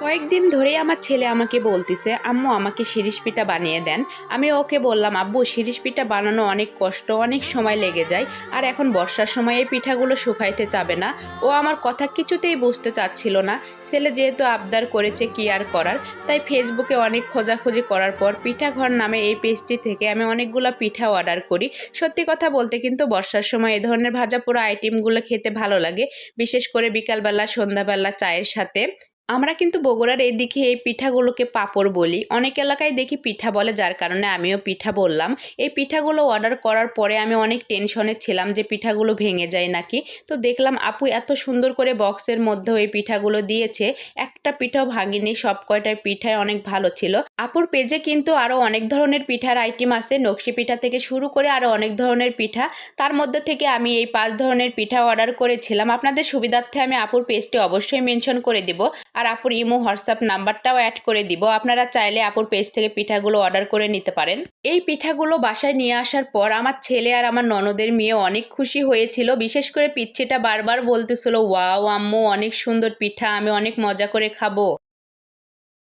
কয়েকদিন ধরেই আমার ছেলে আমাকে বলতিছে, আম্মু আমাকে শিরিষ পিঠা বানিয়ে দেন। আমি ওকে বললাম, আব্বু শিরিষ পিঠা বানানো অনেক কষ্ট, অনেক সময় লেগে যায়। আর এখন বর্ষার সময় এই পিঠাগুলো শুকাইতে চাবে না। ও আমার কথা কিছুতেই বুঝতে চাচ্ছিল না। ছেলে যেহেতু আবদার করেছে, কি আর করার। তাই ফেসবুকে অনেক খোঁজাখুঁজি করার পর পিঠাঘর নামে এই পেজটি থেকে আমি অনেকগুলো পিঠা অর্ডার করি। সত্যি কথা বলতে কিন্তু বর্ষার সময় এ ধরনের ভাজা পোড়া আইটেমগুলো খেতে ভালো লাগে, বিশেষ করে বিকালবেলা সন্ধ্যাবেলা চায়ের সাথে। আমরা কিন্তু বগুড়ার এদিকে এই পিঠাগুলোকে পাঁপড় বলি। অনেক এলাকায় দেখি পিঠা বলে, যার কারণে আমিও পিঠা বললাম। এই পিঠাগুলো অর্ডার করার পরে আমি অনেক টেনশনে ছিলাম যে পিঠাগুলো ভেঙে যায় নাকি। তো দেখলাম আপু এত সুন্দর করে বক্সের মধ্যে এই পিঠাগুলো দিয়েছে। একটা পিঠাও ভাঙেনি, সব কয়টার পিঠাই অনেক ভালো ছিল। আপুর পেজে কিন্তু আরো অনেক ধরনের পিঠার আইটেম আছে, নকশি পিঠা থেকে শুরু করে আরো অনেক ধরনের পিঠা। তার মধ্যে থেকে আমি এই 5 ধরনের পিঠা অর্ডার করেছিলাম। আপনাদের সুবিধার্থে আমি আপুর পেজটি অবশ্যই মেনশন করে দিব। আর আপুর ইমো হোয়াটসঅ্যাপ নাম্বারটাও অ্যাড করে দিব, আপনারা চাইলে আপুর পেজ থেকে পিঠাগুলো অর্ডার করে নিতে পারেন। এই পিঠাগুলো বাসায় নিয়ে আসার পর আমার ছেলে আর আমার ননদের মেয়ে অনেক খুশি হয়েছিল। বিশেষ করে পিচ্চিটা বারবার বলতেছিল, ওয়াও আম্মু অনেক সুন্দর পিঠা, আমি অনেক মজা করে খাবো।